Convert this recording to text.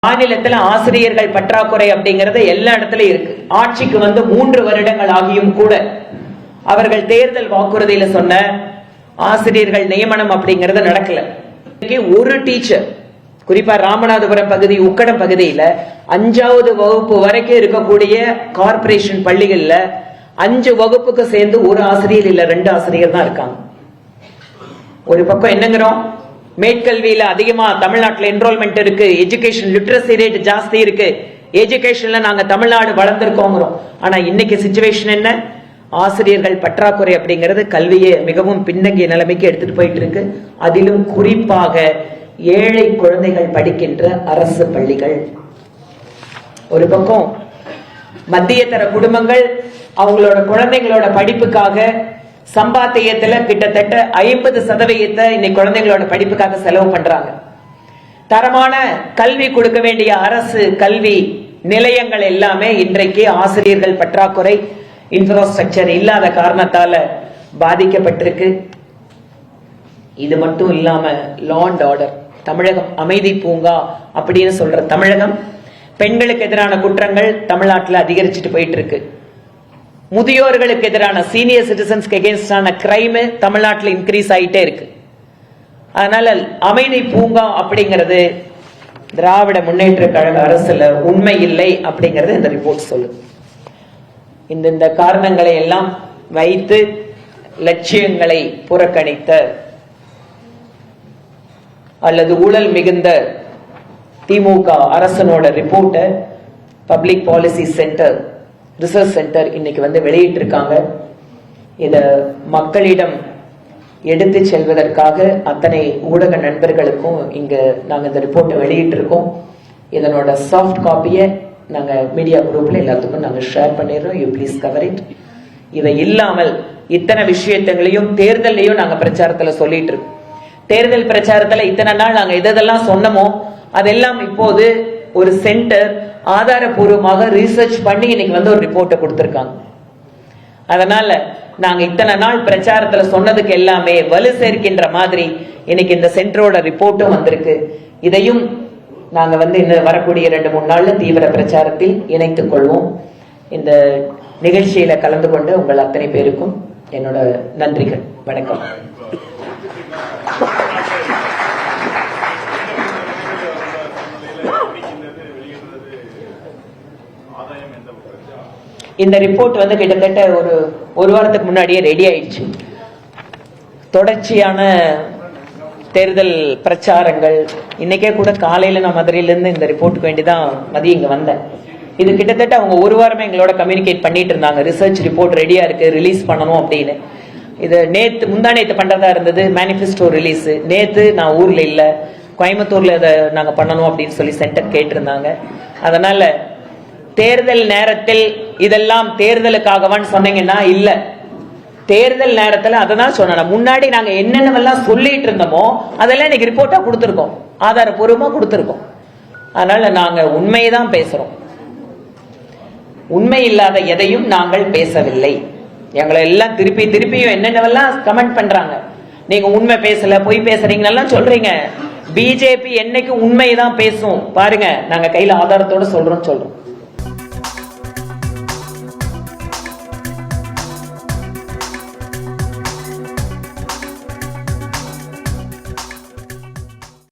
மாநிலத்தில் ஆசிரியர்கள் பற்றாக்குறை அப்படிங்கிறது எல்லா இடத்துலயும் இருக்கு. ஆட்சிக்கு வந்து 3 வருடங்கள் ஆகியும் கூட அவர்கள் தேர்தல் வாக்குறுதியில சொன்ன ஆசிரியர்கள் நியமனம் அப்படிங்கிறது நடக்கல. ஒரு டீச்சர், குறிப்பா ராமநாதபுரம் பகுதி, உக்கடம் பகுதியில 5வது வகுப்பு வரைக்கும் இருக்கக்கூடிய கார்ப்பரேஷன் பள்ளிகள்ல 5 வகுப்புக்கு சேர்ந்து ஒரு ஆசிரியர் இல்ல 2 ஆசிரியர் தான் இருக்காங்க. ஒரு பக்கம் என்னங்கிறோம், மேற்கல்வியில அதிகமா தமிழ்நாட்டில் என்ரோல்மெண்ட் இருக்கு, எஜுகேஷன் லிட்ரஸி ரேட் ஜாஸ்தி இருக்கு, எஜுகேஷன்ல நாங்க தமிழ்நாடு வளர்ந்திருக்கோங்கிறோம். ஆனா இன்னைக்கு சிச்சுவேஷன் என்ன? ஆசிரியர்கள் பற்றாக்குறை அப்படிங்கிறது கல்வியை மிகவும் பின்னங்கிய நிலைமைக்கு எடுத்துட்டு போயிட்டு இருக்கு. அதிலும் குறிப்பாக ஏழை குழந்தைகள் படிக்கின்ற அரசு பள்ளிகள். ஒரு பக்கம் மத்திய தர குடும்பங்கள் அவங்களோட குழந்தைங்களோட படிப்புக்காக சம்பாத்தியத்துல கிட்டத்தட்ட 50% இன்னைக்கு குழந்தைங்களோட படிப்புக்காக செலவு பண்றாங்க. தரமான கல்வி கொடுக்க வேண்டிய அரசு கல்வி நிலையங்கள் எல்லாமே இன்றைக்கு ஆசிரியர்கள் பற்றாக்குறை, இன்ஃப்ராஸ்ட்ரக்சர் இல்லாத காரணத்தால பாதிக்கப்பட்டிருக்கு. இது மட்டும் இல்லாம லா அண்ட் ஆர்டர், தமிழகம் அமைதி பூங்கா அப்படின்னு சொல்ற தமிழகம், பெண்களுக்கு எதிரான குற்றங்கள் தமிழ்நாட்டில் அதிகரிச்சுட்டு போயிட்டு இருக்கு. முதியோர்களுக்கு எதிரான சீனியர் சிட்டிசன்ஸ்க்கு எகென்ஸ்டான கிரைம் தமிழ்நாட்டில் இன்க்ரீஸ் ஆயிட்டே இருக்கு. அதனால அமைதி பூங்கா அப்படிங்கிறது திராவிட முன்னேற்ற கழக அரசுல உண்மை இல்லை அப்படிங்கறது இந்த ரிப்போர்ட் சொல்லுது. இந்த காரணங்களை எல்லாம் வைத்து லட்சியங்களை புறக்கணித்த அல்லது ஊழல் மிகுந்த திமுக அரசனோட ரிப்போர்ட்டை public policy centre, research centre இன்னைக்கு வந்து வெளியிட்டு இருக்காங்க. இத மக்களிடம் எடுத்து செல்வதற்காக அத்தனை ஊடக நண்பர்களுக்கும் இங்க நாங்க இந்த ரிப்போர்ட்டை வெளியிட்டு இருக்கோம். இதனோட சாஃப்ட் காப்பியை நாங்க மீடியா குரூப்ல எல்லாத்துக்கும் நாங்க ஷேர் பண்ணிடுறோம். You please cover it. இதை இல்லாமல் இத்தனை விஷயங்களையும் தேர்தலையும் நாங்க பிரச்சாரத்துல சொல்லிட்டு இருக்கோம். தேர்தல் பிரச்சாரத்துல இத்தனை நாள் நாங்க எதெல்லாம் சொன்னமோ அதெல்லாம் இப்போது ஒரு சென்டர் ஆதாரபூர்வமாக ரிசர்ச் பண்ணி இன்னைக்கு வந்து ஒரு ரிப்போர்ட்டை கொடுத்திருக்காங்க. அதனால நாங்க இத்தனை நாள் பிரச்சாரத்துல சொன்னதுக்கு எல்லாமே வலு சேர்க்கின்ற மாதிரி இன்னைக்கு இந்த சென்டரோட ரிப்போர்ட்டும் வந்திருக்கு. இதையும் நாங்க வந்து இன்னும் வரக்கூடிய 2-3 நாள்ல தீவிர பிரச்சாரத்தில் இணைத்துக் கொள்வோம். இந்த நிகழ்ச்சியில கலந்து கொண்டு உங்கள் அத்தனை பேருக்கும் என்னோட நன்றிகள். வணக்கம். இந்த ரிப்போர்ட் வந்து கிட்டத்தட்ட ஒரு வாரத்துக்கு முன்னாடியே ரெடி ஆயிடுச்சு. தொடர்ச்சியான தேர்தல் பிரச்சாரங்கள், இன்னைக்கே கூட காலையில நான் மதுரையிலிருந்து இந்த ரிப்போர்ட்டுக்கு வேண்டிதான் மதியம் இங்க வந்தேன். இது கிட்டத்தட்ட அவங்க ஒரு வாரமே எங்களோட கம்யூனிகேட் பண்ணிட்டு இருந்தாங்க. ரிசர்ச் ரிப்போர்ட் ரெடியா இருக்கு, ரிலீஸ் பண்ணணும் அப்படின்னு. இது முந்தா நேத்து பண்றதா இருந்தது, மேனிஃபெஸ்டோ ரிலீஸ். நேத்து நான் ஊர்ல இல்ல, கோயம்புத்தூர்ல இதை நாங்க பண்ணணும் அப்படின்னு சொல்லி சென்டர் கேட்டிருந்தாங்க. அதனால தேர்தல் நேரத்தில் இதெல்லாம் தேர்தலுக்காகவான்னு சொன்னீங்கன்னா இல்ல, தேர்தல் நேரத்தில் அதான் சொன்னேன். முன்னாடி நாங்க என்னென்னவெல்லாம் சொல்லிட்டு இருந்தோமோ அதெல்லாம் இன்னைக்கு ரிப்போர்ட்டா கொடுத்துருக்கோம், ஆதாரபூர்வமா கொடுத்துருக்கோம். அதனால நாங்க உண்மைதான் பேசுறோம், உண்மை இல்லாத எதையும் நாங்கள் பேசவில்லை. எங்களை எல்லாம் திருப்பியும் என்னென்னவெல்லாம் கமெண்ட் பண்றாங்க, நீங்க உண்மை பேசல, பொய் பேசுறீங்க சொல்றீங்க. பிஜேபி என்னைக்கு உண்மைதான் பேசும் பாருங்க, நாங்க கையில ஆதாரத்தோட சொல்றோம்.